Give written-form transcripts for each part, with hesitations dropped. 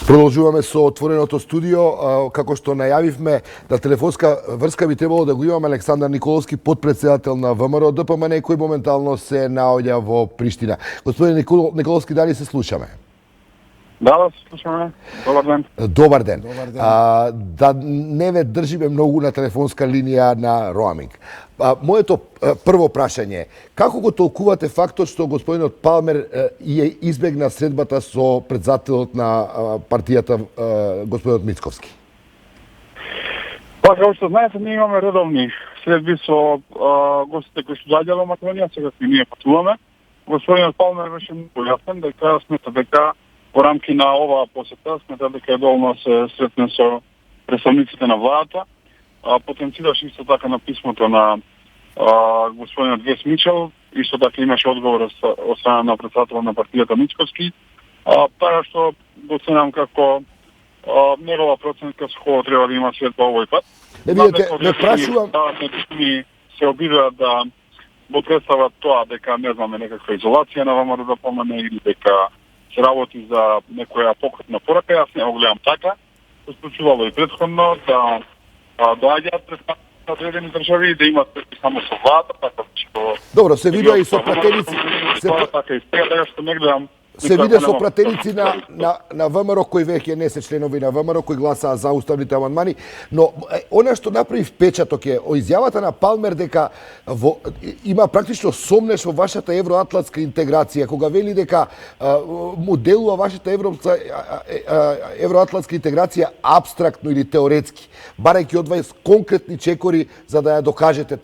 Продолжуваме со отвореното студио, како што најавивме да телефонска врска би требало да го имаме Александар Николовски, подпредседател на ВМРО ДПМН, кој моментално се наоѓа во Приштина. Господин Николовски, дали се слушаме? Да, се слушаме. Добар ден. Добар ден. Да не ве држиме многу на телефонска линија на роаминг. Моето прво прашање е, како го толкувате фактот што господинот Палмер ја избегна средбата со председателот на партијата господинот Мицковски? Па, како што знаете, ние имаме редовни средби со гостите кои што доаѓале во Македонија, сега си ние патуваме. Господинот Палмер беше многу јасен дека смета дека во рамки на оваа посета смета дека е доволно се сретне со представниците на владата. Потенцираше исто така на писмото на господинот Вес Мичел, исто така имаше одговор од страна на председателот на партијата Мицковски, така што го ценам како негова проценка со која треба да има свет по овој пат. Видите, ме прашувам... Се обидуваат да го представат тоа дека не знаме некаква изолација на ВМРО ДПМН или дека се работи за некоја покретна порака. Јас не го гледам така. Се случувало и претходно да доаѓаат представници на одредени држави и да имат само со владата, така што... Добро, се видува и со пратеници... Така и сега, така што не гледам... Се виде со пратеници на ВМРО кои веќе не се членови на ВМРО, кои гласаа за уставните амандмани, но она што направи впечаток е изјавата на Палмер дека има практично сомнеш во вашата евроатлантска интеграција, кога вели дека му делува вашата евроатлантска интеграција абстрактно или теоретски, барајќи од вас конкретни чекори за да ја докажете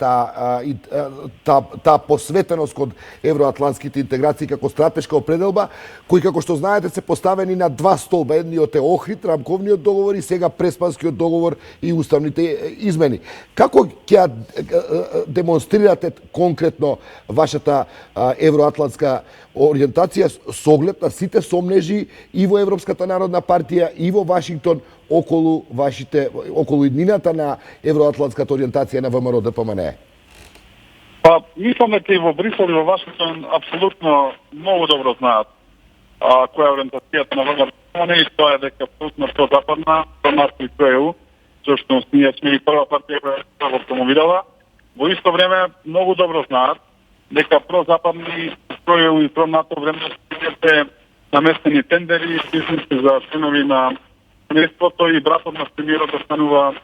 таа посветеност кон евроатлантските интеграции како стратешка определба, кои, како што знаете, се поставени на два столба. Едниот е Охрид, рамковниот договор и сега Преспанскиот договор и уставните измени. Како ќе демонстрирате конкретно вашата евроатлантска ориентација со оглед на сите сомнежи и во Европската народна партија и во Вашингтон околу иднината на евроатлантската ориентација на ВМРО ДПМН? Па, мислам дека и во Брисел и во Вашингтон апсолутно многу добро знаат која е ориентацијата на ВМРО ДПМН и тоа е дека апсолутно прозападна, пронарко и ЕУ, зашто ние сме и прва партија која го промовирала. Во исто време многу добро знаат дека прозападни ЕУ и пронато време се наместени тендери, бизнеси за членови на семејството и братот на премиерот да станува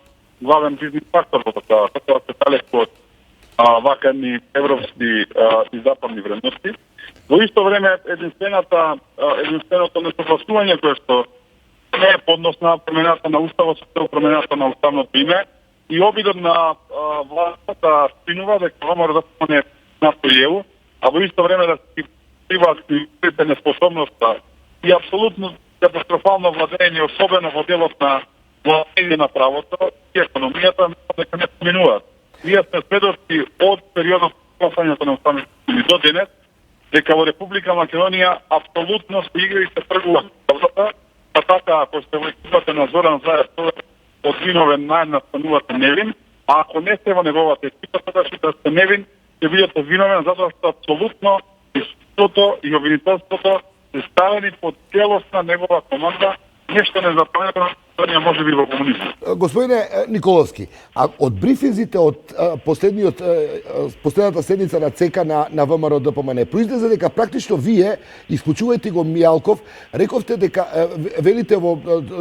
главен бизнес фактор во државата, така се далеку од вакани европски и западни вредности. Во исто време единственото несогласување кое што не е поднос на промената на уставот, со промената на уставното име и обидот на властта да спинува дека ВМРО ДПМН е НАТО и ЕУ, а во исто време да се приват неспособноста и апсолутно катастрофално владење, особено во делот на владење на правото и економијата, дека не поминуваат. Ние сме сведоци од периодот гласањето на уставните измени до денес, дека во Република Македонија апсолутно се игра и се тргува правдата, па така ако сте во екипата на Зоран Заев од виновен најдна станувате невин, а ако не сте во неговата екипа, значи да сте невин, ќе бидете виновен затоа што апсолутно истото и обвинителството се ставени под целосна негова команда, нешто незапамнето на може би во комунизмот. Господине Николовски, а од брифинзите од последната седница на ЦК на ВМРО ДПМН произлезе дека практично вие, исклучувајте го Мијалков, рековте дека велите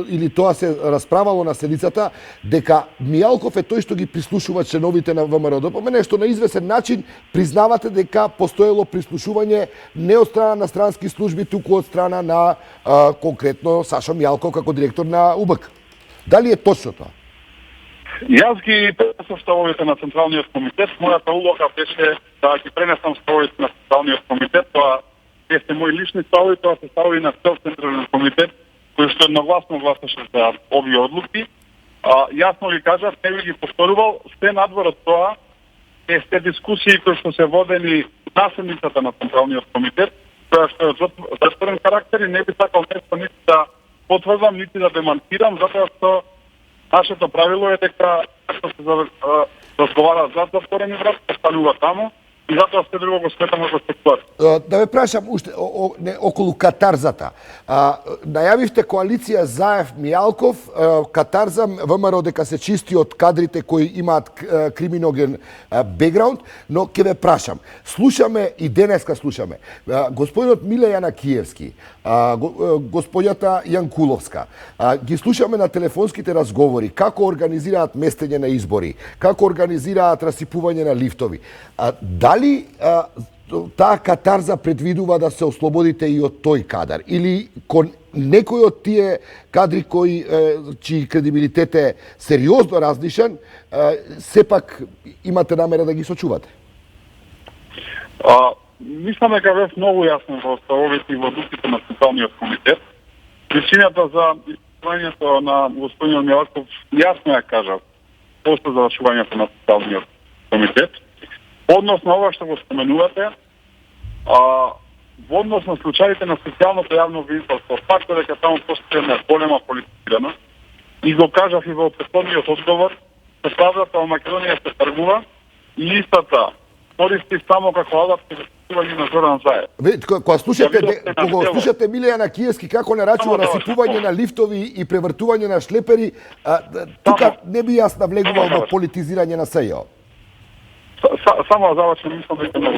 или тоа се расправало на седницата дека Мијалков е тој што ги прислушува членовите на ВМРО ДПМН, што на извесен начин признавате дека постоело прислушување не од страна на странски служби, туку од страна на конкретно Сашо Мијалков како директор на УБК. Дали е точно тоа? Јас ги пренесам ставовите на Централниот комитет. Мојата улога беше да ги пренесам ставовите на Централниот комитет. Тоа е мои лични ставови, тоа се ставови на цел Централниот комитет, кој што едногласно гласаше за овие одлуки. Јасно ви кажав, не ви ги повторувал, се надвор од тоа е се дискусии кои што се водени на седницата на Централниот комитет, која што е затворен карактер и не би сакал нешто нити да потврдам, нити да демонтирам, затоа што нашето правило е дека што се разговара за затворени врати, станува таму, и затоа се друго го сметаме за секулар. Да ве прашам уште околу катарзата. Најавивте коалиција Заев Мијалков, катарза ВМРО дека се чисти од кадрите кои имаат криминоген бекграунд, но ќе ве прашам. Слушаме и денеска слушаме господинот Миле Јанакиевски, господјата Јанкуловска. Ги слушаме на телефонските разговори како организираат местење на избори, како организираат расипување на лифтови. Дали таа катарза предвидува да се ослободите и од тој кадар? Или кон некој од тие кадри кои чиј кредибилитет е сериозно различен, сепак имате намера да ги сочувате? Мислам дека бев многу јасен во ставовите и во одлуките на Централниот комитет. Причината за исполнението на господин Милаков јасно ја кажав после завршувањето на Централниот комитет. Односно ова што го споменувате, во однос на случаите на специјалното јавно обвинителство, факт дека таму постои една голема политизираност, и го кажав и во претходниот одговор, се правдата во Македонија се тргува и истата користи само како алат за расипување на Зоран Заев. Кога слушате Миле Јанакиевски како нарачува расипување на лифтови и превртување на шлепери, тука не би јас навлегувал во политизирање на СЈО. Само завршам, мислам дека многу.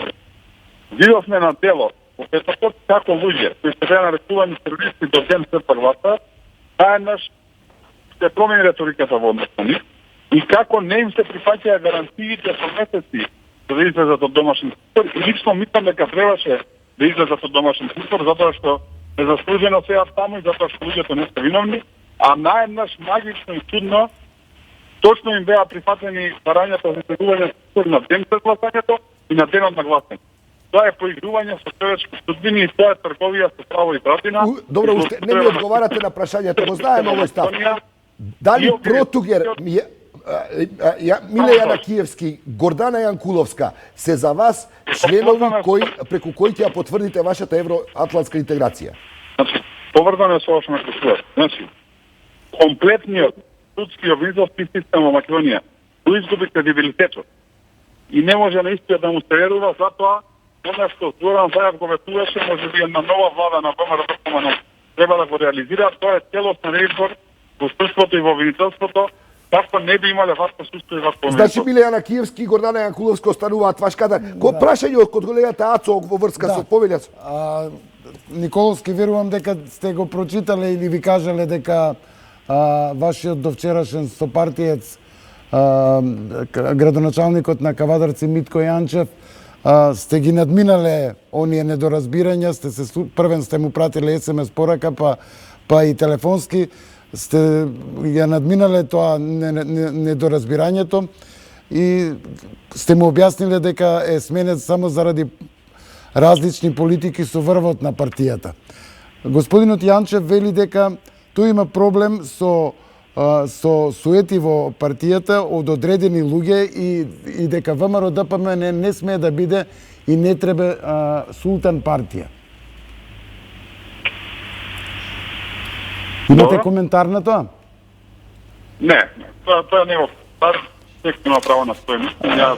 Видовме на дело во петокот како луѓе кои се беа нарекувани терористи до ден след првата, наеднаш се промени реториката во однос на нив и како не им се прифаќаја гарантиите со месеци за да излезат од домашен притвор. И лично мислам дека требаше да излезат од домашен притвор затоа што незаслужено се таму и затоа што луѓето не се виновни, а наеднаш магично и чудно точно им беа прифатени барањата за излегување на ден след гласањето и на денот на гласање. Тоа е поигрување со човечки судбини и тоа е трговија со право и правдина. Добро, уште не ми одговарате на прашањето, го знаеме овој став. Дали Протугер, Миле Јанакиевски, Гордана Јанкуловска се за вас членови преку кои ќе ја потврдите вашата евроатлантска интеграција? Значи, поврзано е со ова што ме прашувате. Значи, комплетниот судски обвинителски систем во Македонија го изгуби кредибилитетот и не може наистина да му се верува, затоа она што Зоран Заев го ветуваше, може би една нова влада на ВМРО треба да го реализира, тоа е целосен реизбор во судството и во обвинителството, како не би имале вакво судство и вакво обвинителство. Значи Миле Јанакиевски и Гордана Јанкуловска остануваат ваш кадар. Кој прашање од колегата Ацо во врска со повелјата? Николовски, верувам дека сте го прочитале или ви кажале дека вашиот довчерашен сопартиец, градоначалникот на Кавадарци Митко Јанчев, сте ги надминале оние недоразбирања, првен сте му пратиле SMS порака, па и телефонски, сте ја надминале тоа недоразбирањето и сте му објасниле дека е сменет само заради различни политики со врвот на партијата. Господинот Јанчев вели дека тој има проблем со суети во партијата од одредени луѓе и дека ВМРО ДПМН не смее да биде и не треба султан партија. Имате коментар на тоа? Не, тоа не е коментар, секој има право на свој мислење.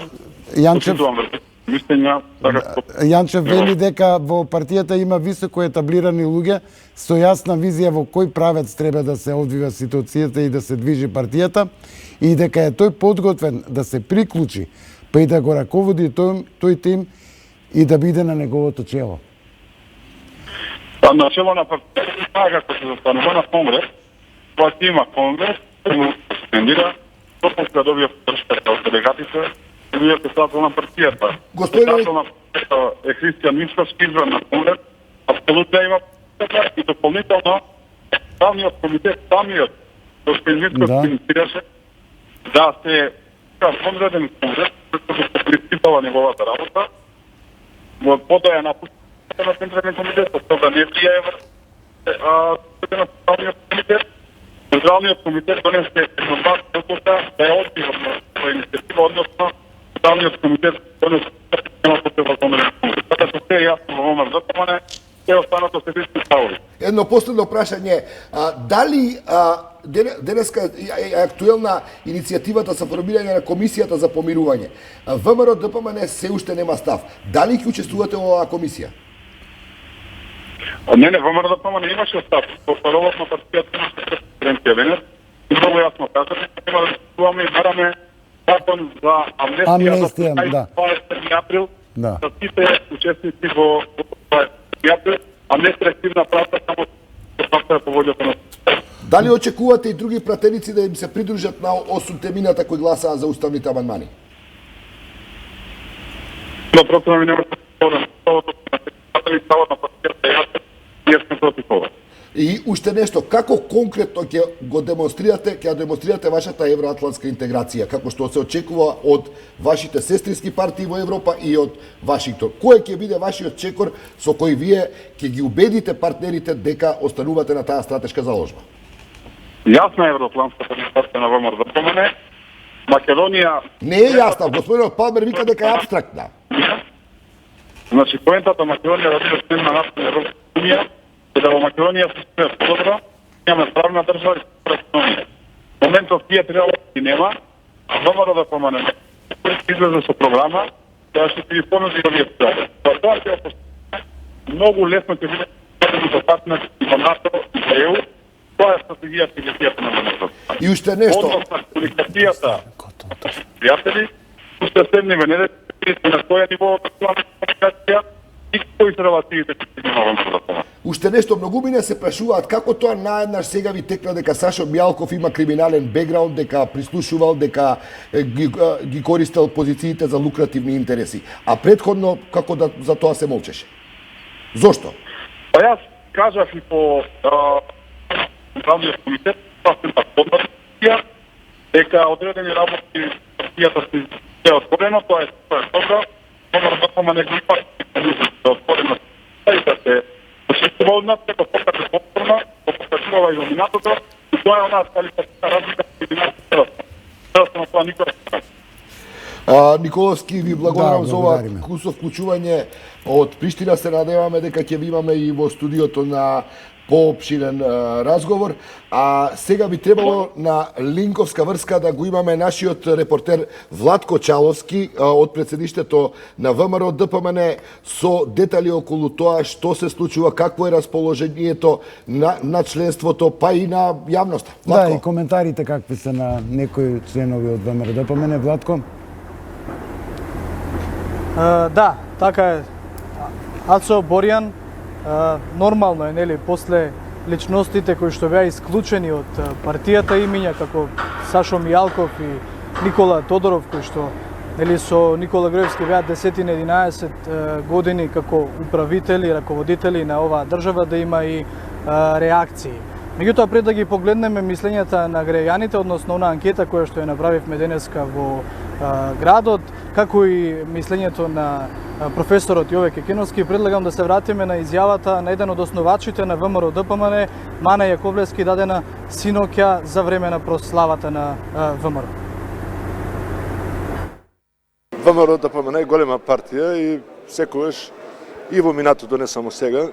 Јанчев вели дека во партијата има високо етаблирани луѓе со јасна визија во кој правец треба да се одвива ситуацијата и да се движи партијата и дека е тој подготвен да се приклучи, па и да го раководи тој тим и да биде на неговото чело. На чело на партијата, како се застанува на конгрес, тоа ќе има конгрес, му суспендира, токму да добија поддршката од делегатите, луѓето стаат на партијата. Председател е Христијан Мицкоски, избран на конгрес, апсолутно има подкрепа и дополнително Централниот комитет самиот господин Мицкоски инициираше да се конреден конгрес, како да се пристипала неговата работа, во потоа ја напуштила на Централниот комитет, тоа да не влијае на Централниот комитет. Централниот комитет донесе едногласна одлука да ја одби во своја иницијатива, односно Централниот комитет донесе потреба за конреден конгрес. Така што се јасно во ВМРО ДПМН, Се останато се исти ставови. Едно последно прашање, дали денеска е актуелна иницијативата за формирање на комисијата за помирување? ВМРО ДПМН се уште нема став. Дали ќе учествувате во оваа комисија? Не, ВМРО ДПМН имаше став. По паролот на партијата имаше пресенција денес. И многу јасно кажаме, нема да учествуваме и бараме закон за амнестија до 27 април. Да. За сите учесници во 27 април, а не селективна правда само се патра по волјата на. Дали очекувате и други пратеници да им се придружат на 8 мината кои гласаа за уставните амандмани? Но против ми нема спорен. Ставото на партијата е јасно и јас сме против ова. И уште нешто, како конкретно ќе го демонстрирате вашата евроатлантска интеграција, како што се очекува од вашите сестрински партии во Европа и од Вашингтон? Кој ќе биде вашиот чекор со кој вие ќе ги убедите партнерите дека останувате на таа стратешка заложба? Јасна евроатлантската партија на ВМРО ДПМН. Македонија Не е јасна, господинот Палмер вика дека е апстрактна. Значи, поентата Македонија да биде член на нашата Европска унија е да во Македонија се спие подобро, имаме правна држава и економија. Моментов тие треба да нема, а ВМРО ДПМН излезе со програма која ќе ти ги понуди овие ствари. Тоа ќе опостане многу лесно ќе биде за партнер во НАТО и во ЕУ. Тоа е стратегијата на ВМРО. И уште нешто. Односно, комуникацијата, пријатели, уште седнеме, не на која ниво комуникација и кои се релациите кои има во ДПМН. Уште нешто, многумина се прашуваат како тоа наеднаш сега ви текна дека Сашо Мјалков има криминален бекграунд, дека прислушувал, дека ги користел позициите за лукративни интереси. А претходно како да за тоа се молчеше? Зошто? Па јас кажав и по Управниот комитет, сасвим подпатија, дека одредени работи партијата се отворено, тоа е добро, ВМРО ДПМН не го има да отворено и да се почувствува од нас, дека покаже повторно, покажува и номинатото, и тоа е онаа квалитативна разлика меѓу нас и Селостно. Селостно тоа никога не кажа. Николовски, ви благодарам за ова благодариме. кусо вклучување од Приштина. Се надеваме дека ќе ви имаме и во студиото на поопширен разговор. А сега би требало на линковска врска да го имаме нашиот репортер Владко Чаловски од председништвото на ВМРО ДПМН со детали околу тоа што се случува, какво е расположението на членството, па и на јавноста. Да, и коментарите какви се на некои членови од ВМРО ДПМН. Владко? Да, така е. Ацо Борјан, нормално е, нели, после личностите кои што беа исклучени од партијата имиња како Сашо Мијалков и Никола Тодоров, кои што нели со Никола Груевски беа 10-11 години како управители, раководители на оваа држава, да има и реакции. Меѓутоа, пред да ги погледнеме мислењата на граѓаните, односно на анкета која што ја направивме денеска во градот, како и мислењето на професорот Јове Кекиновски, предлагам да се вратиме на изјавата на еден од основачите на ВМРО ДПМН, Мана Јаковлевски, дадена синоќа за време на прославата на ВМРО. ВМРО ДПМН е голема партија и секогаш и во минатото, не само сега,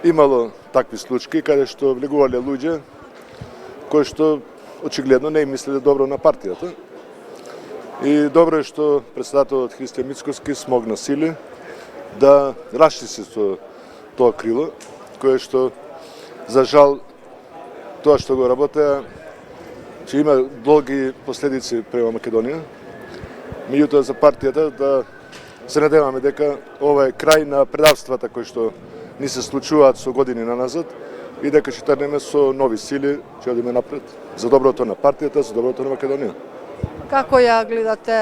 имало такви случаи каде што влегувале луѓе кои што очигледно не им мислеле добро на партијата. И добро е што председателот Христијан Мицкоски смогна сили да расчисти со тоа крило, кое што, за жал, тоа што го работеа, ќе има долги последици према Македонија. Меѓутоа за партијата да се надеваме дека ова е крај на предавствата кои што ни се случуваат со години наназад и дека ќе тргнеме со нови сили, ќе одиме напред за доброто на партијата, за доброто на Македонија. Како ја гледате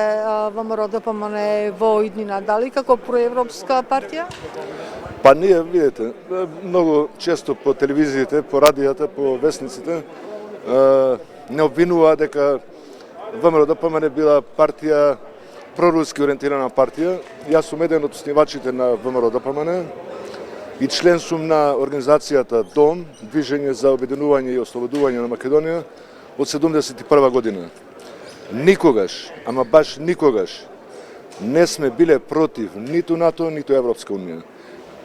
ВМРО ДПМН во иднина? Дали како проевропска партија? Па ние, видите, многу често по телевизиите, по радијата, по вестниците не обвинува дека ВМРО ДПМН била партија, проруски ориентирана партија. Јас сум еден од основачите на ВМРО ДПМН и член сум на организацијата ДОМ, Движење за обединување и ослободување на Македонија, од 71 година. Никогаш, ама баш никогаш, не сме биле против ниту НАТО, ниту Европска унија.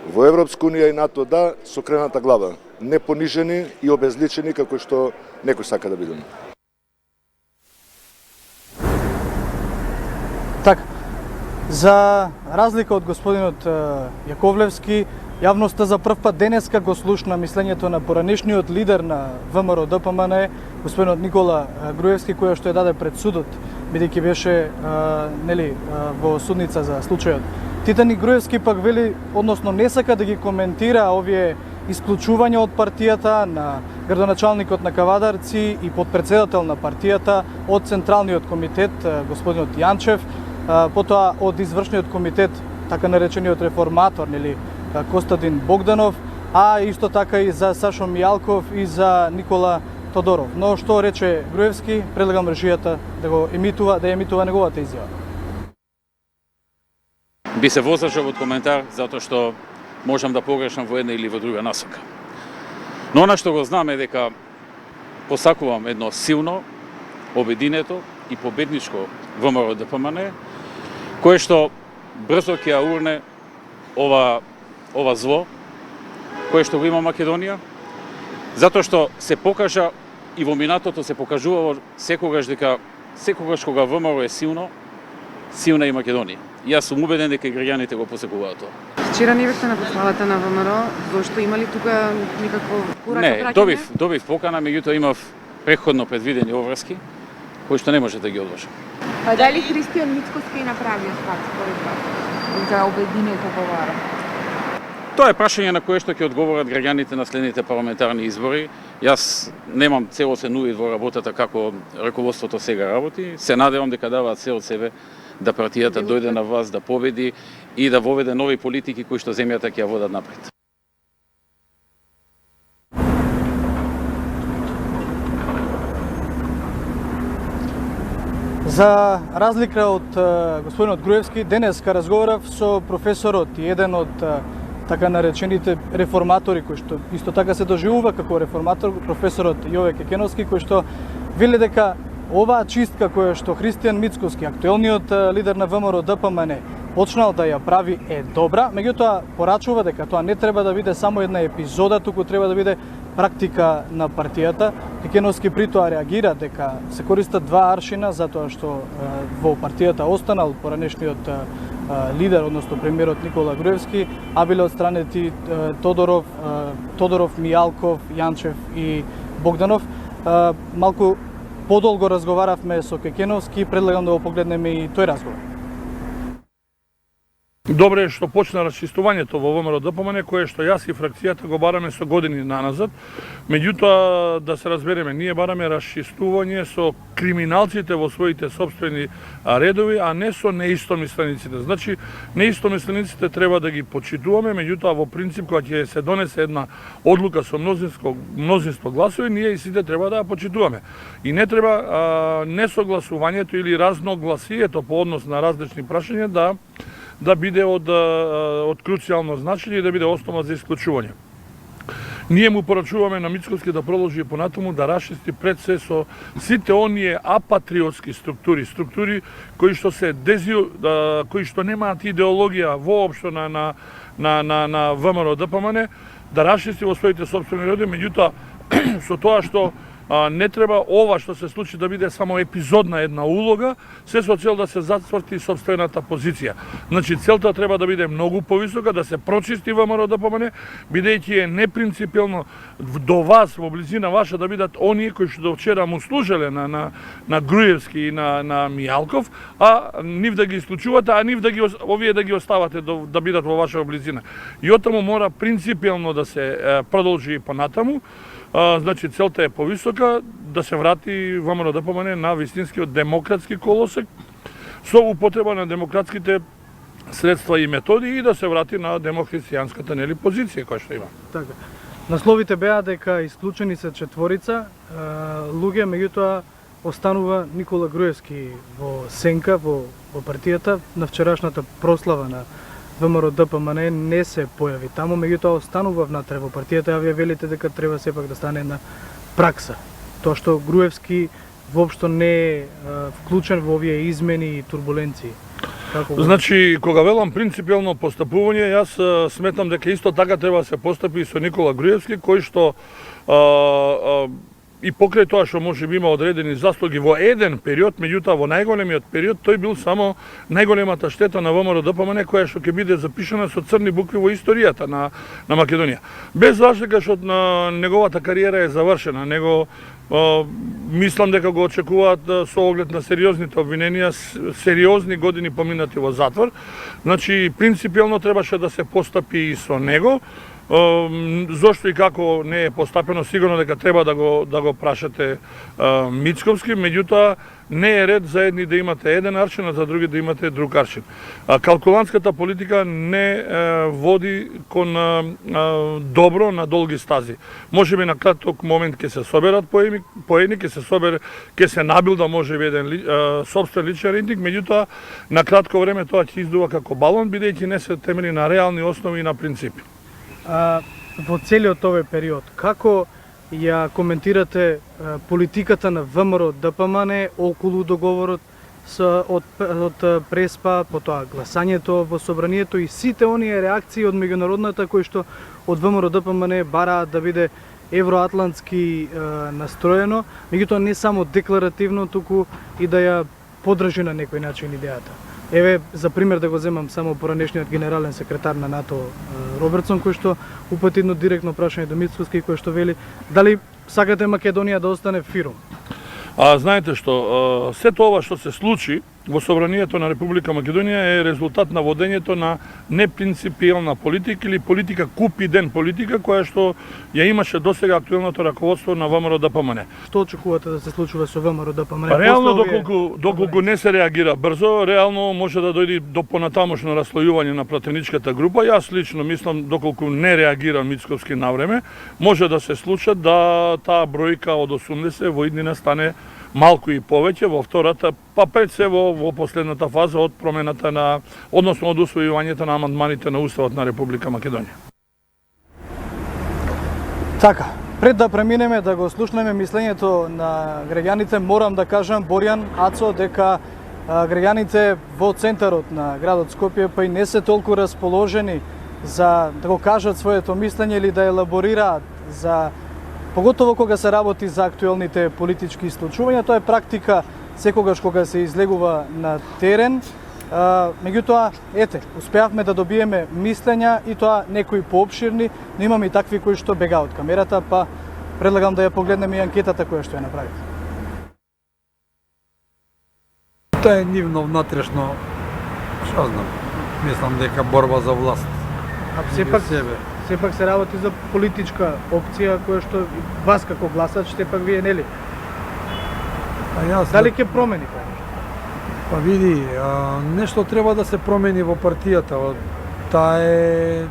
во Европска унија и НАТО да, со крената глава, не понижени и обезличени како што некој сака да бидеме. Така, за разлика од господинот Јаковлевски, јавноста за прв пат денеска го слушна мислењето на поранешниот лидер на ВМРО ДПМН, господинот Никола Груевски, која што ја даде пред судот, бидејќи беше во судница за случајот. Титаник Груевски пак вели, односно не сака да ги коментира овие исклучување од партијата на градоначалникот на Кавадарци и подпредседател на партијата од Централниот комитет, господинот Јанчев, потоа од извршниот комитет, така наречениот реформатор, Костадин Богданов, а исто така и за Сашо Мијалков и за Никола Тодоров. Но што рече Груевски, предлагам режијата да емитува неговата изјава. Би се воздржав од коментар затоа што можам да погрешам во една или во друга насока. Но она што го знам е дека посакувам едно силно, обединето и победничко ВМРО ДПМН, кое што брзо ќе ја урне ова зло кое што го има Македонија, затоа што се покажа и во минатото се покажувало секогаш кога ВМРО е силно, силна и Македонија. Јас сум убеден дека граѓаните го посекуваат тоа. Вчера не бевте на прославата на ВМРО, зошто има ли тука никакво порака праќање? Не, добив покана, меѓутоа имав претходно предвидени обврски кои што не може да ги одложам. Па дали Христијан Мицкоски направи стат според вас за обединето во ВАР? Тоа е прашање на кое што ќе одговорат граѓаните на следните парламентарни избори. Јас немам целосен увид во работата како раководството сега работи. Се надевам дека даваат се од себе да партијата дојде на власт, да победи и да воведе нови политики кои што земјата ќе ја водат напред. За разлика од господинот Груевски, денеска разговарав со професорот и еден од така наречените реформатори, кој што исто така се доживува како реформатор, професорот Јове Кекеновски, кој што вели дека оваа чистка која што Христијан Мицкоски, актуелниот лидер на ВМРО ДПМН, почнал да ја прави е добра, меѓутоа порачува дека тоа не треба да биде само една епизода, туку треба да биде практика на партијата. Кекеновски при тоа реагира дека се користат два аршина затоа што во партијата останал поранешниот лидер, односно премиерот Никола Груевски, а биле отстранети Тодоров, Мијалков, Јанчев и Богданов. Малку подолго разговаравме со Кекеновски, предлагам да го погледнеме и тој разговор. Добре е што почна расчистувањето во ВМРО ДПМН, кое што јас и фракцијата го бараме со години наназад. Меѓутоа, да се разбереме, ние бараме расчистување со криминалците во своите собствени редови, а не со неистомислениците. Значи, неистомислениците треба да ги почитуваме, меѓутоа во принцип кога ќе се донесе една одлука со мнозинство гласови, ние и сите треба да ја почитуваме. И не треба несогласувањето или разногласието по однос на различни прашања да биде од круцијално значење и да биде основа за исклучување. Ние му порачуваме на Мицкоски да продолжи понатаму да расчисти пред се со сите оние апатриотски структури кои што кои што немаат идеологија воопшто на ВМРО ДПМН, да расчисти во своите сопствени роди, меѓутоа со тоа што не треба ова што се случи да биде само епизодна една улога, се со цел да се затврти сопствената позиција. Значи, целта треба да биде многу повисока, да се прочисти ВМРО ДПМН, бидејќи е непринципилно до вас, во близина ваша, да бидат оние кои што до вчера му служеле на Груевски и на Мијалков, а нив да ги исклучувате, а нив овие да ги оставате да бидат во ваша близина. И оттаму мора принципилно да се продолжи понатаму. Значи, целта е повисока, да се врати ВМРО ДПМН на вистинскиот демократски колосек, со употреба на демократските средства и методи и да се врати на демохристијанската позиција која што има. Така. Насловите беа дека исклучени се четворица луѓе, меѓутоа останува Никола Груевски во сенка во партијата. На вчерашната прослава на ВМРО ДПМН не се појави таму, меѓутоа останува внатре во партијата, а вие велите дека треба сепак да стане една пракса. Тоа што Груевски воопшто не е вклучен во овие измени и турбуленции. Значи, кога велам принципијално постапување, јас сметам дека исто така треба да се постапи со Никола Груевски, кој што и покрај тоа што може би има одредени заслуги во еден период, меѓутоа во најголемиот период тој бил само најголемата штета на ВМРО ДПМН која што ќе биде запишана со црни букви во историјата на Македонија. Без разлика што неговата кариера е завршена, него мислам дека го очекуваат со оглед на сериозните обвиненија, сериозни години поминати во затвор. Значи, принципијално требаше да се постапи и со него. Зошто и како не е постапено, сигурно дека треба да го прашате Мицковски, меѓутоа не е ред за едни да имате еден аршин, а за други да имате друг аршин. Калкулантската политика не води кон добро на долги стази. Можеби на краток момент ќе се соберат поени, ќе се набилда можеби еден собствен личен рейтинг, меѓутоа на кратко време тоа ќе издува како балон, бидејќи не се темели на реални основи и на принципи. Во целиот овој период, како ја коментирате политиката на ВМРО ДПМН околу договорот од Преспа, потоа гласањето во собранието и сите оние реакции од меѓународната кои што од ВМРО ДПМН бараат да биде евроатлантски настроено, меѓутоа не само декларативно, туку и да ја поддржи на некој начин идејата. Еве, за пример да го земам само поранешниот генерален секретар на НАТО Робертсон, кој што упати едно директно прашање до Мицковски, кој што вели дали сакате Македонија да остане фирум? Знаете што, сето ова што се случи во собранието на Република Македонија е резултат на водењето на непринципијална политика или политика куп и ден политика која што ја имаше досега актуелното раководство на ВМРО ДПМН. Што очекувате да се случува со ВМРО ДПМН? Реално доколку не се реагира брзо, реално може да дојде до понатамошно раслојување на пратеничката група. Јас лично мислам доколку не реагира Мицковски навреме, може да се случи да таа бројка од 80 во иднина стане малку и повеќе во втората, па пред се во последната фаза од промената на, односно од усвојувањето на амандманите на Уставот на Република Македонија. Така, пред да преминеме да го слушнеме мислењето на граѓаните, морам да кажам, Боријан, Ацо, дека граѓаните во центарот на градот Скопје па и не се толку расположени за да го кажат своето мислење или да елаборираат за поготово кога се работи за актуелните политички случувања. Тоа е практика секогаш кога се излегува на терен. Меѓутоа, успеавме да добиеме мислења и тоа некои поопширни, но имаме и такви кои што бега од камерата, па предлагам да ја погледнеме и анкетата која што ја направи. Тоа е нивно внатрешно, што знам, мислам дека борба за власт. Сепак се работи за политичка опција која што вас како гласач сепак вие нели? Дали ќе промени тоа? Па види, нешто треба да се промени во партијата. Таа е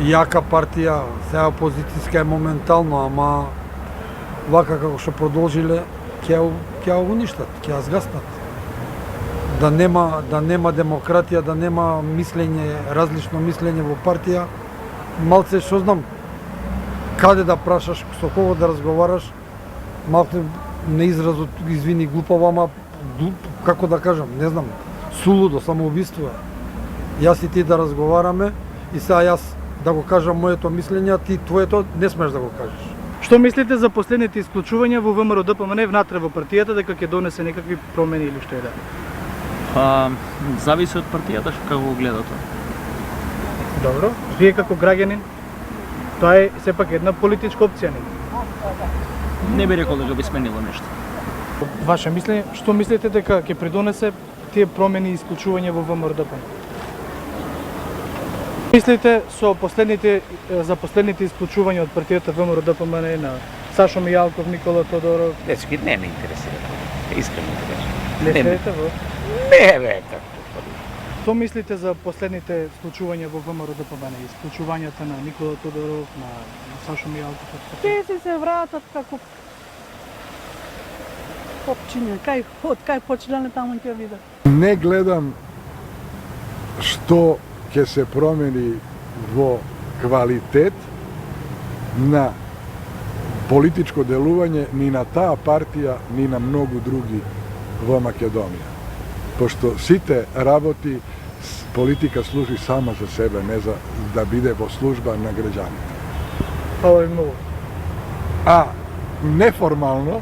јака партија, сега опозицијска е моментално, ама вака како што продолжиле ќе ја уништат, ќе ја згаснат. Да нема демократија, да нема мислење, различно мислење во партија, малце што знам, каде да прашаш, со кого да разговараш, малце не изразот, извини, глупаво, ама како да кажам, не знам, сулудо, самоубиство. Јас и ти да разговараме и сега јас да го кажам моето мислење, а ти твоето не смеш да го кажеш. Што мислите за последните исклучувања во ВМРО ДПМН внатре во партијата, дека ќе донесе некакви промени или што е да? Зависи од партијата како го гледа тоа. Добро, вие како граѓанин, тоа е сепак една политичка опција, не? Не би рекол дека би сменило нешто. Ваше мислење, што мислите дека ќе придонесе тие промени и исклучување во ВМРО ДПМН? Мислите за последните исклучувања од партијата ВМРО ДПМН на Сашо Мијалков, Никола Тодоров? Дечки, не ме интересира. Искрено да кажам. Не следите во? Не, бе, како. Што мислите за последните случувања во ВМРО ДПМН, исклучувањата на Никола Тодоров, на Сашо Мијалков? Те се вратат како опчиња, кај почнале таму ќе видат. Не гледам што ќе се промени во квалитет на политичко делување ни на таа партија, ни на многу други во Македонија. Пошто сите работи политика служи сама за себе, не за да биде во служба на граѓаните. Фала ви многу. А неформално,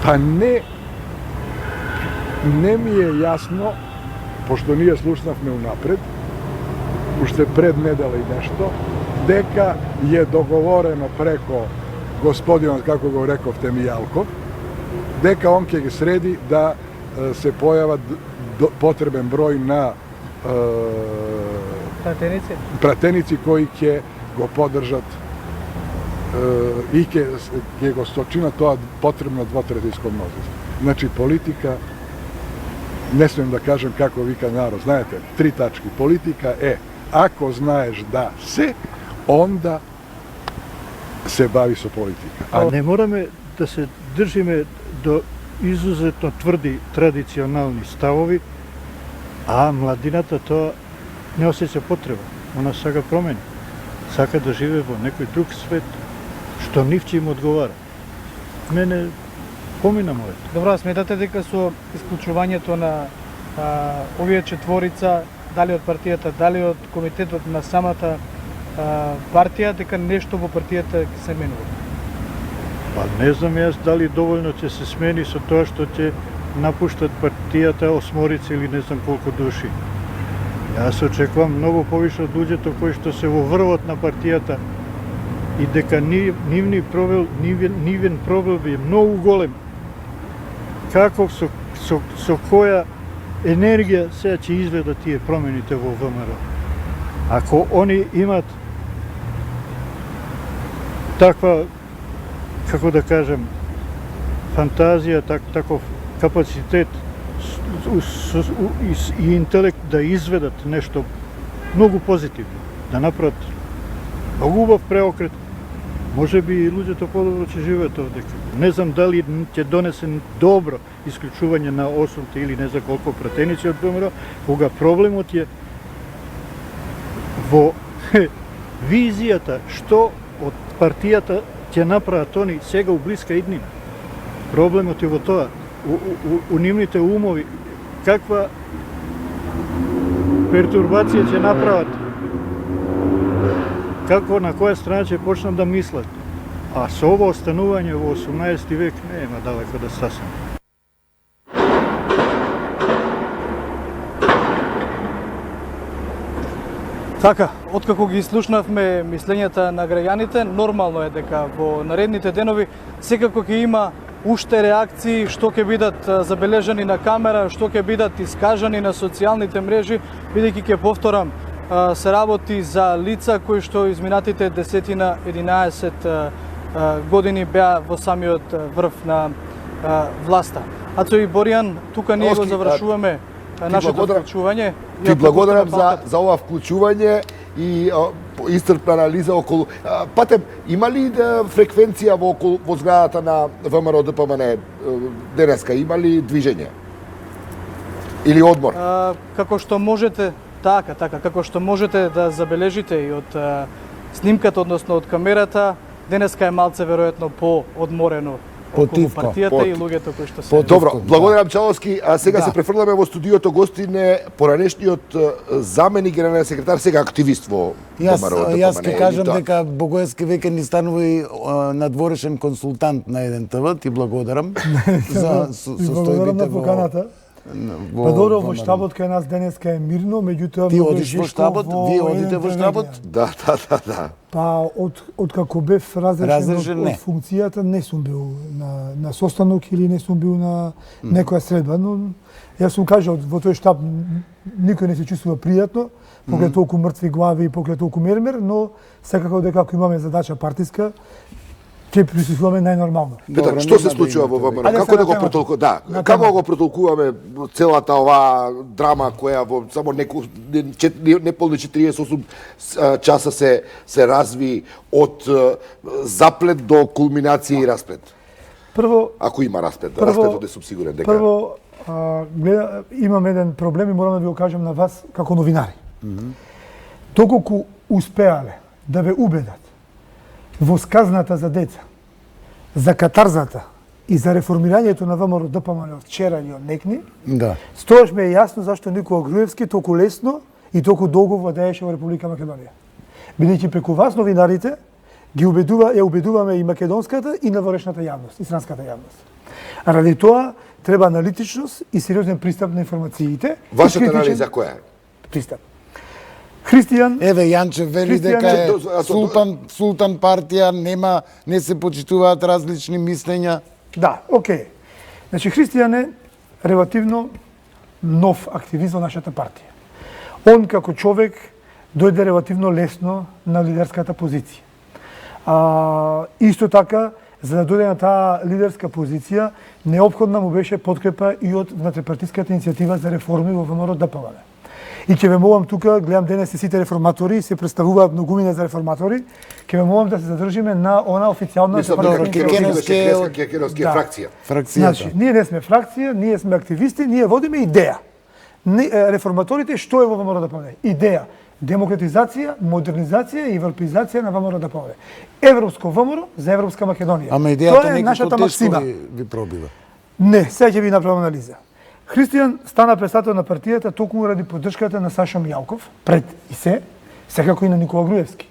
па не ми е јасно, пошто ние слушнавме унапред, уште пред недела и нешто, дека е договорено преко господинот, како го рековте, Мијалков, дека он ќе ги среди да се појават потребен број на пратеници кои ќе го поддржат и ќе го сочинат тоа потребно двотретинско мнозинство. Значи политика, не смем да кажем како вика народ, знаете, 3 тачки. Политика е, ако знаеш да се, онда се бави со политика. Не мораме да се држиме до изузетно тврди традиционални ставови, а младината тоа не осеќа потреба. Она сака промени. Сака да живее во некој друг свет, што нивче им одговара. Мене помина моето. Добро, сметате дека со исклучувањето на овие четворица, дали од партијата, дали од комитетот на самата партија, дека нешто во партијата ќе се менува? Па не знам јас дали доволно ќе се смени со тоа што ќе напуштат партијата осморица или не знам колку души. Јас очекувам многу повише од луѓето кои што се во врвот на партијата и дека нивен проблем е многу голем. Како со која енергија сега ќе изведат тие промените во ВМРО? Ако они имат таква, како да кажем, фантазија, таков капацитет и интелект да изведат нешто многу позитивно, да направат многу убав преокрет, може би и луѓето подобро ќе живеат овдека. Не знам дали ќе донесе добро исклучување на 8 или не знам колку пратеници од ВМРО, кога проблемот е во визијата што од партијата ќе направат они сега у блиска иднина. Проблемот е во тоа, у нивните умови, каква пертурбација ќе направат, како на која страна ќе почнат да мислат. А со ово останување во 18 век нема далеко да стасне. Така, откако ги слушнавме мислењата на граѓаните, нормално е дека во наредните денови секако ќе има уште реакции што ќе бидат забележани на камера, што ќе бидат искажани на социјалните мрежи, бидејќи ќе повторам, се работи за лица кои што изминатите 10-11 години беа во самиот врв на власта. Ацо и Боријан, тука ние го завршуваме нашето вклучување. Ти благодарам за ова вклучување и истрпна анализа околу. Патем, има ли фреквенција во зградата на ВМРО ДПМН денеска? Има ли движење? Или одмор? Како што можете, како што можете да забележите и од снимката, односно од камерата, денеска е малце веројатно поодморено околу партијата и луѓето кои што се... Добро, благодарам Чаловски, а сега се префрламе во студиото гостине поранешниот заменик генерален секретар, сега активист во ВМРО. Јас ќе кажам дека Богоевски веќе ни станува и надворешен консултант на 1ТВ, ти благодарам за состојбите во... Па добро, во штабот кај нас денеска е мирно, меѓутоа ти одиш во штабот, вие одите во штабот? Да. Па од како бев разрешен од функцијата не сум бил на состанок или не сум бил на некоја средба, но јас сум кажал во тој штаб никој не се чувствува пријатно, покрај толку мртви глави и покрај толку мермер, но секако дека ако имаме задача партиска, ќе присуствуваме најнормално. Петар, што се случува во ВМРО? Како да го протолкуваме? Да, како го протолкуваме целата оваа драма која во само неполни 48 часа се разви од заплет до кулминација и расплет? Прво, ако има расплет, расплетот не сум сигурен дека. Прво, имам еден проблем и морам да ви го кажам на вас како новинари. Доколку успеале да ве убедат во сказната за деца, за катарзата и за реформирањето на ВМРО ДПМН од вчера или од некни, Да. стојаш ме е јасно зашто Никола Груевски толку лесно и толку долго владееше во Република Македонија. Бидејќи преку вас новинарите ја убедуваме и македонската и наворешната јавност, и странската јавност. Ради тоа треба аналитичност и сериозен пристап на информациите. Вашата анализа која е? Пристап. Христијан... Еве, Јанчев вели дека е султан партија, не се почитуваат различни мислења. Да, окей. Значи, Христијан е релативно нов активист во нашата партија. Он како човек дојде релативно лесно на лидерската позиција. Исто така, за да дојде на таа лидерска позиција, неопходна му беше подкрепа и од внатрепартиската иницијатива за реформи во ВМРО ДПМН. И ќе ве молам тука, гледам денес сите реформатори, се представуваат многумина за реформатори, ќе ве молам да се задржиме на она официјална фракција. Значи, ние не сме фракција, ние сме активисти, ние водиме идеја. Реформаторите што е во ВМРО ДПМН? Идеја. Демократизација, модернизација и европеизација на ВМРО ДПМН. Европско ВМРО за Европска Македонија. Ама идејата некако тешко ви пробива. Не, сега ќе ви направам анализа. Христијан стана председател на партијата токму ради поддршката на Саша Мијалков, пред и секако и на Никола Груевски.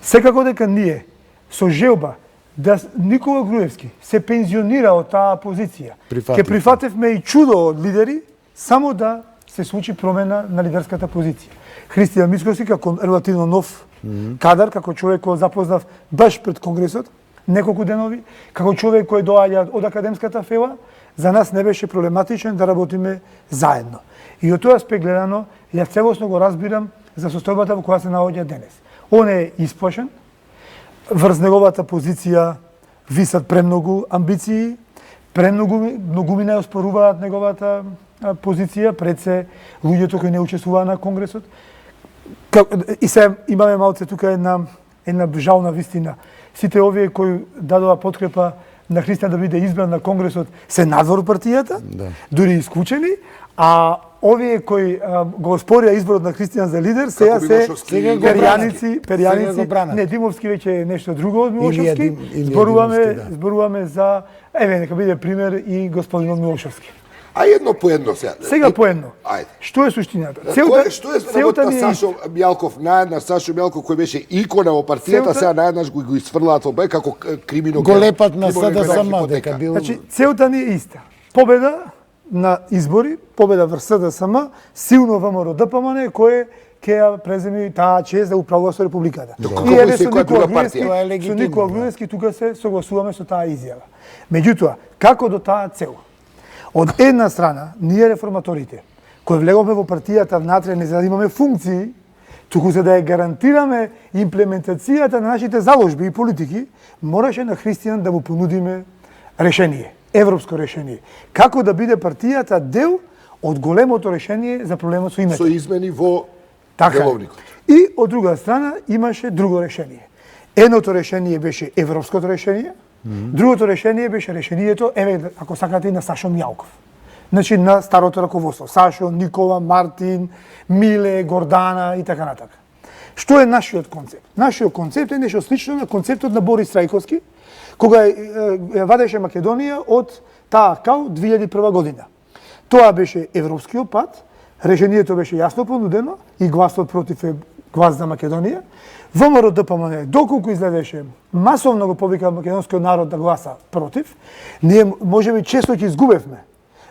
Секако дека ние со желба да Никола Груевски се пензионира од таа позиција, ќе прифатевме и чудо од лидери, само да се случи промена на лидерската позиција. Христијан Мицкоски како релативно нов кадар, како човек кој запознав баш пред Конгресот, неколку денови, како човек кој доаѓа од академската фела, за нас не беше проблематичен да работиме заедно. И од тој аспект гледано, ја целосно го разбирам за состојбата во која се наоѓа денес. Он е исплашен, врз неговата позиција висат премногу амбиции, многумина ја оспоруваат неговата позиција, пред се луѓето кои не учествуваа на Конгресот. И се имаме малце тука една жална вистина. Сите овие кои дадоа подкрепа на Христијан да биде избран на Конгресот се надвор партијата, дури исклучени, а овие кои го оспорија изборот на Христијан за лидер, сега се перјаници, не, Димовски веќе е нешто друго од Милошевски, зборуваме за, еве, нека биде пример и господинот Милошевски. А едно по едно сега. Сега по едно. Ајде. Што е суштината? Што е работа на Сашо Мијалков, наеднаш Сашо Мијалков кој беше икона во партијата, сега наеднаш го исфрлаат во бе како криминоген. Го лепат на СДСМ дека бил. Значи, целта ни е иста. Победа на избори, победа врз СДСМ, силно ВМРО ДПМН кој ќе ја преземи таа чест да управува со републиката. И еве со Никола Груевски тука се согласуваме со таа изјава. Меѓутоа, како до таа цел? Од една страна, ние реформаторите, кои влеговме во партијата внатре не за да имаме функции, туку за да ја гарантираме имплементацијата на нашите заложби и политики, мораше на Христијан да му понудиме решение, европско решение. Како да биде партијата дел од големото решение за проблемот со името. Со измени во деловникот. И од друга страна имаше друго решение. Едното решение беше европското решение, другото решение беше решението, еве, ако сакате, и на Сашо Мијалков. Значи, на старото раководство. Сашо, Никола, Мартин, Миле, Гордана и така натака. Што е нашиот концепт? Нашиот концепт е нешто слично на концептот на Борис Трајковски, кога ја вадеше Македонија од таа кал 2001 година. Тоа беше европскиот пат, решението беше јасно понудено и гласот против е глас за Македонија. ВМРО ДПМН, доколку изгледаше масовно го повика македонскиот народ да гласа против, ние можеби често ќе изгубевме.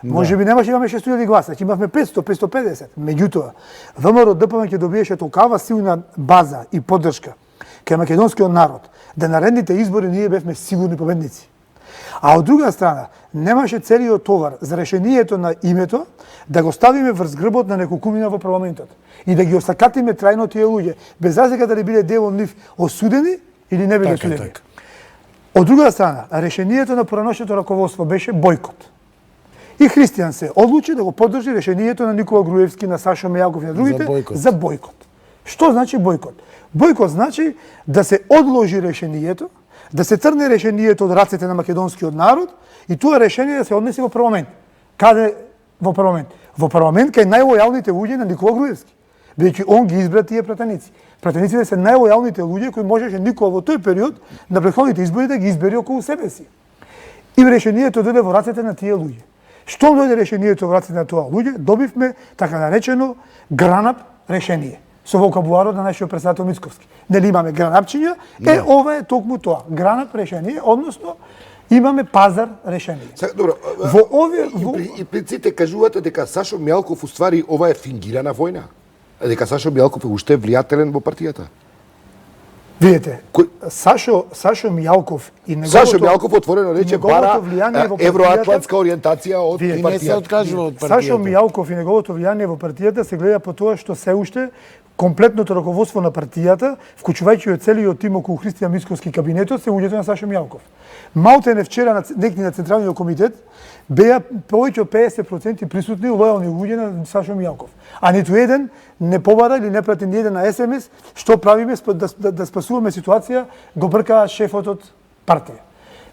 Можеби немаше имаме 600.000 гласа, ќе имавме 500, 550. Меѓутоа, ВМРО ДПМН ќе добиеше толкава силна база и поддршка кај македонскиот народ, да на наредните избори ние бевме сигурни победници. А од друга страна, немаше целиот товар за решението на името да го ставиме врз грбот на неколкумина во парламентот и да ги осакатиме трајно тие луѓе, без разлика дали биле дел од нив осудени или не биле осудени. Од друга страна, решението на пораношното раководство беше бойкот. И Христијан се одлучи да го поддржи решението на Никола Груевски, на Сашо Мијалков и на другите за бойкот. Што значи бойкот? Бойкот значи да се одложи решението, да се трне решението од рацете на македонскиот народ и тоа решение да се однесе во парламент. Каде во парламент? Во парламент кај најлојалните луѓе на Никола Груевски. Бидејќи он ги избра тие пратеници. Пратениците се најлојалните луѓе кои можеше Никола во тој период на претходните избори да ги избери околу себе си. И решението дојде во рацете на тие луѓе. Штом дојде решението во рацете на тоа луѓе, добивме така наречено гранап решение со вокабуларот на нашиот председател Мицковски. Нели имаме гранапчиња, ова е токму тоа, гранап решение, односно имаме пазар решение. Добро, во овие имплиците кажувате дека Сашо Мјалков уствари ова е фингирана војна. Дека Сашо Мјалков е уште влијателен во партијата. Видете, Сашо Мјалков и неговото Сашо Мјалков отворено рече бара евроатлантска ориентација од партијата. Не се откажува од партијата. Сашо Мјалков и неговото влијание во партијата се гледа по тоа што се уште комплетното раководство на партијата, вклучувајќи од целиот тим околу Христијан Мицковски кабинетот, се луѓето на Сашо Мјалков. Малтене вчера на Централниот комитет беа повеќе од 50% присутни лојални луѓе на Сашо Мјалков. А ниту еден не побара или не прати ни еден на СМС што правиме да спасуваме ситуација, го бркаа шефот од партија.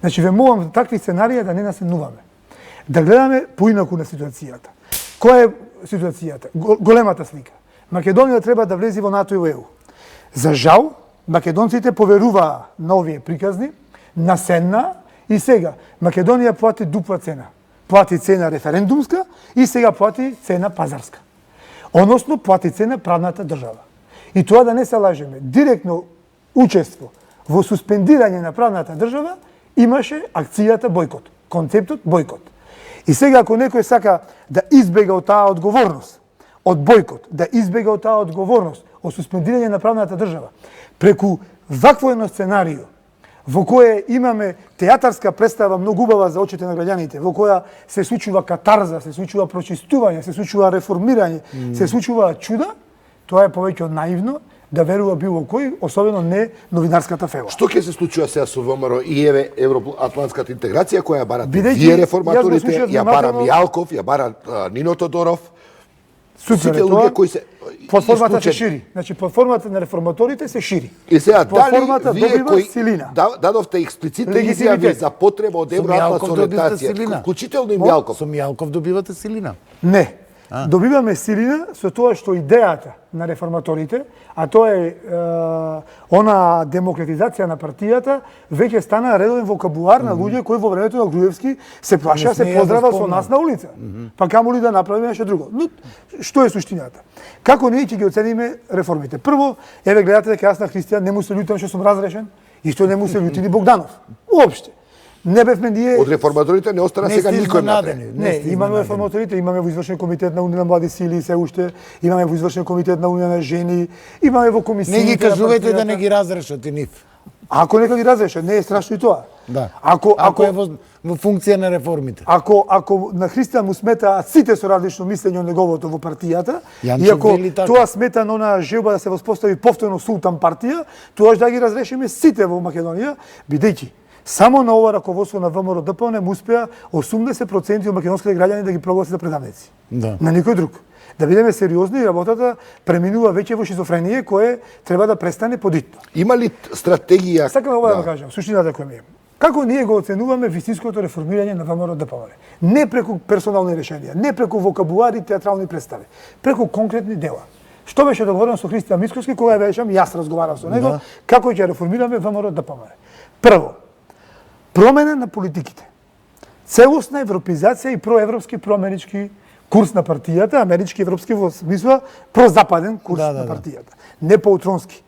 Значи, ве молам такви сценарија да не наснуваме. Да гледаме поинаку на ситуацијата. Која е ситуацијата? Големата слика. Македонија треба да влезе во НАТО и во ЕУ. За жал, македонците поверуваа на овие приказни, наседна и сега Македонија плати дупла цена. Плати цена референдумска и сега плати цена пазарска. Односно, плати цена правната држава. И тоа да не се лажеме, директно учество во суспендирање на правната држава имаше акцијата бойкот, концептот бойкот. И сега ако некој сака да избега од таа одговорност, од бойкот, да избега од таа одговорност, од суспендирање на правната држава, преку вакво едно сценарио, во кое имаме театарска представа многу убава за очите на граѓаните, во која се случува катарза, се случува прочистување, се случува реформирање, се случува чуда, тоа е повеќе од наивно да верува било кој, особено не новинарската фела. Што ќе се случува сега со ВМРО и евроатлантската интеграција која ја барат вие реформаторите, ја бара Мјалков, ја бара Нино Тодоров? Супер, луѓе кои се платформата се шири. Значи платформата на реформаторите се шири. И сега платформата вие добива кои силина. Дадовте експлицитни изјави за потреба од евроатлантска ориентација, вклучително и Мјалков. Со Мјалков добивате силина? Не. Добиваме силина со тоа што идејата на реформаторите, а тоа е она демократизација на партијата, веќе стана редовен вокабулар на луѓе кои во времето на Груевски се плашеа, се поздраваа со нас на улица. Па камо ли да направиме нешто друго. Но што е суштината? Како ние ќе ги оцениме реформите? Прво, еве гледате дека јас на Христијан не му се љутам што сум разрешен, и што не му се љути ни Богданов. Уопште. Не бевме ние... Од реформаторите не остана сега никој напред. Не, имаме реформаторите, имаме во извршен комитет на Унија на млади сили, се уште, имаме во извршен комитет на Унија на жени, имаме во комисијата... Не ги кажувате да не ги разрешат и нив. Ако нека ги разрешат, не е страшно и тоа. Да. Ако е во функција на реформите. Ако на Христијан му смета сите со различно мислење од неговото во партијата, и ако тоа смета на она желба да се воспостави повторно султан партија, тоа да ги разрешиме сите во Македонија, бидејќи само на ова раководство на ВМРО ДПМН му успеа 80% од македонските граѓани да ги прогласат за предавници. Да. На никој друг. Да бидеме сериозни, работата преминува веќе во шизофренија кое треба да престане подитно. Има ли стратегија? Сакам ова да кажам, суштината која ми е. Како ние го оценуваме вистинското реформирање на ВМРО ДПМН? Не преку персонални решенија, не преку вокабулари и театрални представи, преку конкретни дела. Што беше договорено со Христијан Мицковски кога беше јас разговарав со него, како ќе реформираме ВМРО ДПМН? Прво, промена на политиките. Целосна европеизација и проевропски, проамерички курс на партијата, амерички, европски во смисла прозападен курс на партијата. Не поутронски,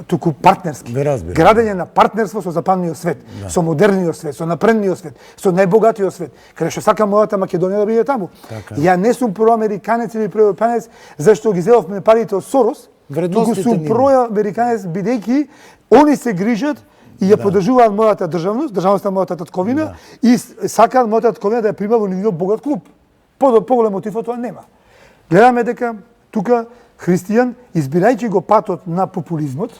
туку партнерски. Градење на партнерство со западниот свет, со модерниот свет, со напредниот свет, со најбогатиот свет, каде што сака мојата Македонија да биде таму. Ја не сум проамериканец или проевропеанец зашто ги зедовме парите од Сорос, туку сум проамериканец бидејќи они се грижат и ја поддржуваат мојата државност, државноста на мојата татковина, и сакаат мојата татковина да ја прима во нивниот богат клуб. Поголем мотив од тоа нема. Гледаме дека тука Христијан, избирајќи го патот на популизмот,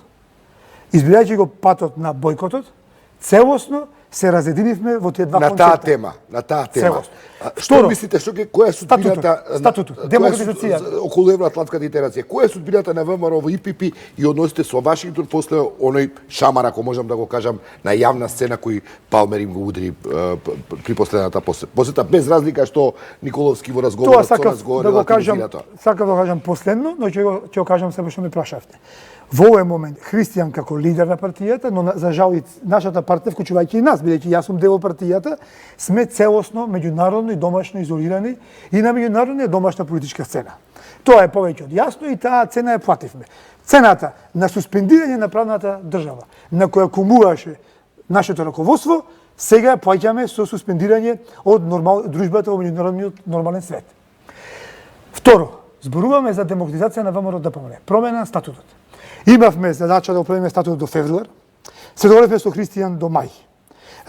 избирајќи го патот на бойкотот, целосно се разединивме во тие два концепта. На таа тема. Што мислите, која е судбината статутот, демократизацијата околу евроатлантската интеграција? Која е судбината на ВМРО во ИПП и односите со Вашингтон после оној шамар, ако можам да го кажам, на јавна сцена кој Палмер им го удри при последната посета, без разлика што Николовски во разговорот со нас говорил да го кажам, сакам да го кажам последно, но ќе го кажам себе што ме прашавте. Во овој момент Христијан како лидер на партијата, но за жал и нашата партија, вклучувајќи и нас, бидејќи јас сум дел од партијата, сме целосно меѓународно и домашно изолирани и на меѓународна и домашна политичка сцена. Тоа е повеќе од јасно и таа цена ја плативме. Цената на суспендирање на правната држава, на која кумуваше нашето раководство, сега ја плаќаме со суспендирање од дружбата во меѓународниот нормален свет. Второ, зборуваме за демократизација на ВМРО ДПМН, промена на статутот. Имавме задача да определиме статутот до февруар, се договоривме со Христијан до мај.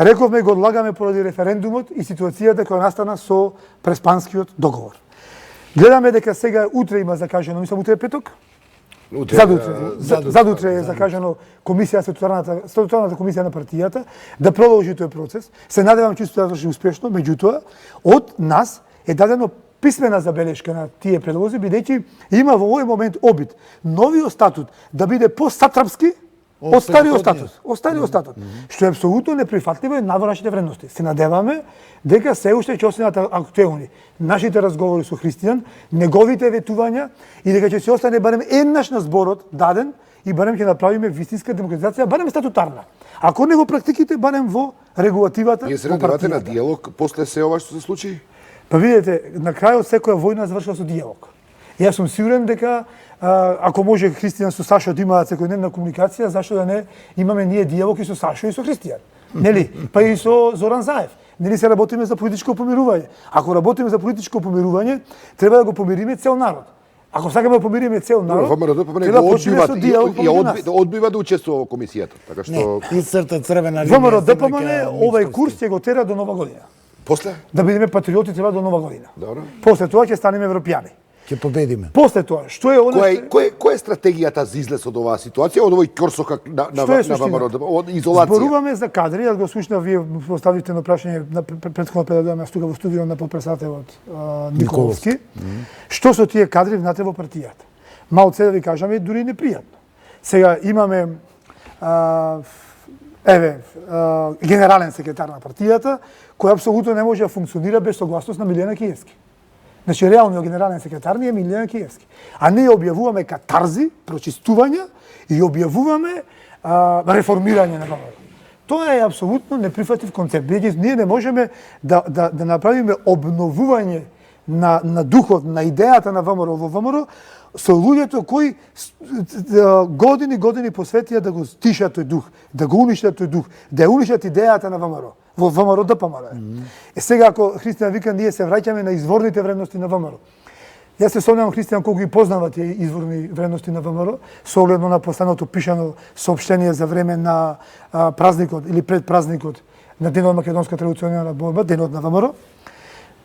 Рековме го одлагаме поради референдумот и ситуацијата која настана со Преспанскиот договор. Гледаме дека сега утре има закажано, мислам утре е петок? Задутре е закажано комисија, статутарната комисија на партијата, да продолжи тој процес. Се надевам чисто да врши успешно, меѓутоа, од нас е дадено писмена забелешка на тие предлози, бидејќи има во овој момент обид новиот статут да биде по-сатрапски од стариот статут. Што е апсолутно неприфатливо и надвор нашите вредности. Се надеваме дека се уште ќе останат актуелни нашите разговори со Христијан, неговите ветувања и дека ќе се остане барем еднаш на зборот даден и барем ќе направиме вистинска демократизација, барем статутарна. Ако не во практиките, барем во регулативата. Вие се надевате на диалог после се ова што се случи? Па видите, на крајот секоја војна завршува со диалог. Јас сум сигурен дека ако може Христијан со Сашо да имаат секојдневна комуникација, зашто да не имаме ние диалог и со Сашо и со Христијан. Нели? Па и со Зоран Заев. Нели се работиме за политичко помирување? Ако работиме за политичко помирување, треба да го помириме цел народ. Ако сакаме да помириме цел народ, треба да почнеме со диалог помеѓу нас. Одбива да учествува во комисијата, така што Исцрта црвена линија. ВМРО ДПМН овој курс ќе го тера до нова година. После? Да бидеме патриоти треба до нова година. Добро. После тоа ќе станеме европјани. Ќе победиме. После тоа, што е она која е стратегијата за излез од оваа ситуација, од овој ќорсок на ВМРО, од изолација? Зборуваме за кадри, јас го слушнав, вие поставивте на прашање на претходно предавање тука во студио на подпредседателот Николовски. Што со тие кадри внатре во партијата? Мал се да ви кажаме, дури непријатно. Сега имаме генерален секретар на партијата, кој апсолутно не може да функционира без согласност на Милена Киевски. Значи, реалниот генерален секретар ни е Милена Киевски. А ние објавуваме катарзи, прочистувања и објавуваме реформирање на ВМРО. Тоа е апсолутно неприфатлив концепт. Бидејќи ние не можеме да направиме обновување на духот, на идејата на ВМРО во ВМРО со луѓето кои години посветија да го стишат тој дух, да го уништат тој дух, да ја уништат идејата на ВМРО. Во ВМРО ДПМН. Сега ако Христијан вика ние се враќаме на изворните вредности на ВМРО. Јас се спомнам Христијан колку ги познава тие изворни вредности на ВМРО, со оглед на последното пишано соопштение за време на празникот или пред празникот на Денот македонска традиционална борба, Денот на ВМРО.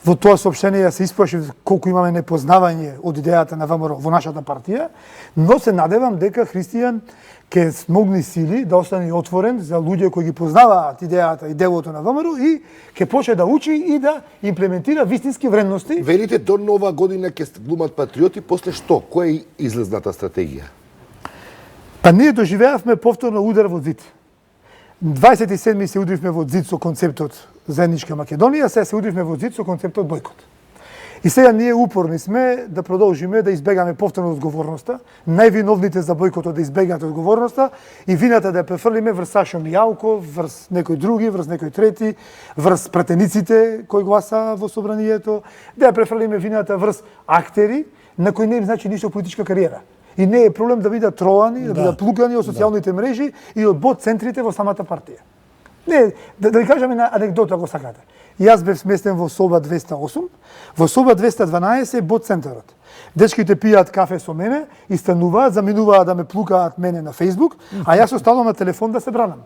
Во тоа соопштение се исплаши колку имаме непознавање од идејата на ВМРО во нашата партија, но се надевам дека Христијан ќе смогни сили да остане отворен за луѓе кои ги познаваат идејата и делото на ВМРО и ќе почне да учи и да имплементира вистински вредности. Велите до нова година ќе глумат патриоти, после што? Која е излезната стратегија? Па ние доживеавме повторно удар во зид. 27 се удривме во зид со концептот Заедничка Македонија, сега се удривме во зид со концептот бойкот. И сега ние упорни сме да продолжиме да избегаме повторно одговорноста, највиновните за бойкотот да избегаат одговорноста и вината да ја префрлиме врз Сашо Мијалков, врз некој други, врз некој трети, врз пратениците кои гласа во собранието, да ја префрлиме вината врз актери на кои не им значи ништо политичка кариера. И не е проблем да бидат тровани, да бидат плукани од социјалните мрежи и од бот центрите во самата партија. Не, да ви кажам една анекдота ако сакате. Јас бев сместен во соба 208, во соба 212 е бот центарот. Дечките пијаат кафе со мене и стануваат, заминуваат да ме плукаат мене на Facebook, а јас останувам на телефон да се бранам.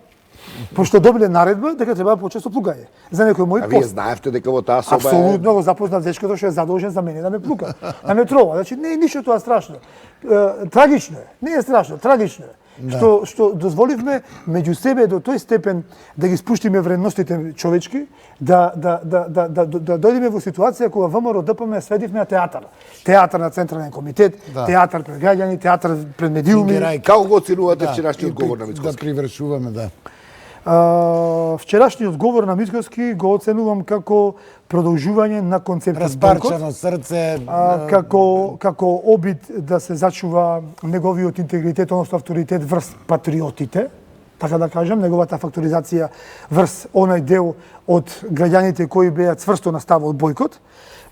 Пошто добиле наредба дека треба да почне со плукање. За некој мој пост. А вие знаевте дека во таа соба Апсолутно го запознав дечкото што е задолжен за мене да ме плука. Да ме трова. Значи не е ништо тоа страшно. Трагично е. Не е страшно, трагично е. Што дозволивме меѓу себе до тој степен да ги спуштиме вредностите човечки, да дојдеме во ситуација кога ВМРО ДПМН сведивме на театар. Театар на Централен комитет, театар пред граѓани, театар пред медиуми. Како го оценувате вчерашниот говор на Мицкоски? Да привршуваме, да. Вчерашниот говор на Мицкоски го оценувам како продолжување на концептот бойкот. Распарчано срце. Како обид да се зачува неговиот интегритет, односно авторитет врз патриотите, така да кажам, неговата факторизација врз онај дел од граѓаните кои беа цврсто на ставот бойкот.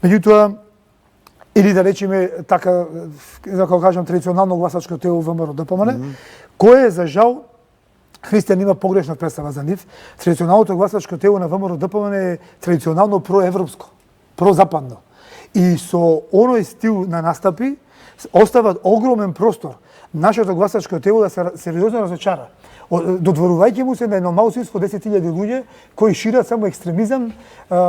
Меѓутоа, или да речеме така, како кажам, традиционално гласачко тело ВМРО ДПМН, кое за жал Христијан има погрешна представа за нив. Традиционалното гласачко тело на ВМРО ДПМН е традиционално проевропско, прозападно. И со оној стил на настапи остават огромен простор нашето гласачко тело да се сериозно разочара. Додворувајќи му се на едно малцинство 10.000 луѓе кои шират само екстремизам,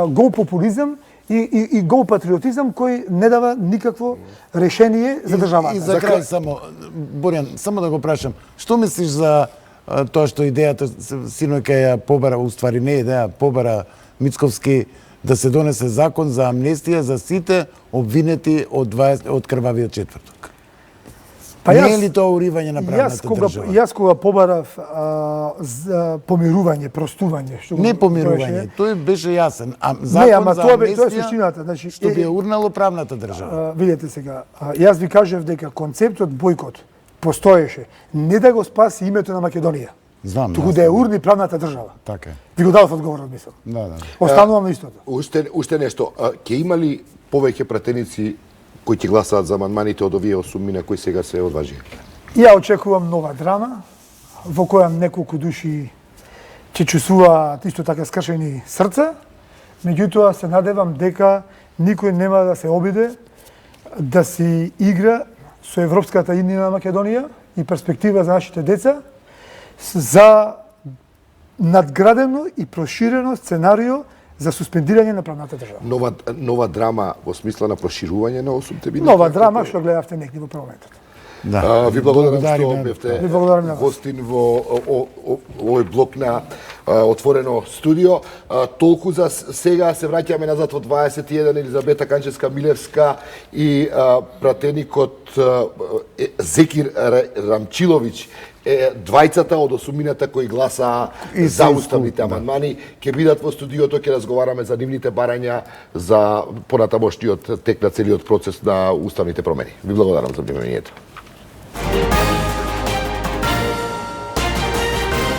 гол популизам и гол патриотизам кој не дава никакво решение за државата. И за крај само, Борјан, само да го прашам, што мислиш за тоа што идејата синоќа ја побара, уствари не идеја, побара Мицковски да се донесе закон за амнестија за сите обвинети од крвавиот четврток? Не е ли тоа уривање на правната држава? Јас кога побарав помирување, простување, не помирување, тој беше јасен, а закон за амнестија што би ја урнало правната држава. Видете сега, јас ви кажав дека концептот бојкот постоеше не да го спаси името на Македонија, туку да ја урни правната држава. Така е. Ви го дадов одговорот, мислам. Да. Останувам на истото. Уште нешто, ќе има ли повеќе пратеници кои ќе гласаат за амандманите од овие 8 мина кои сега се одважија? Ја очекувам нова драма, во која неколку души ќе чувствуваат исто така скршени срца, меѓутоа се надевам дека никој нема да се обиде да си игра со европската иднина на Македонија и перспектива за нашите деца за надградено и проширено сценарио за суспендирање на правната држава. Нова драма во смисла на проширување на 8 мина? Нова драма што гледавте некои во парламентот. Ви благодарам што бевте гостин во овој блок на отворено студио. Толку за сега, се враќаме назад во 21, Елизабета Канчевска-Милевска и пратеникот Зекир Рамчиловиќ, двајцата од 8 кои гласаа за уставните амандмани, ќе бидат во студиото, ќе разговараме за нивните барања за понатамошниот тек на целиот процес на уставните промени. Ви благодарам за вниманието.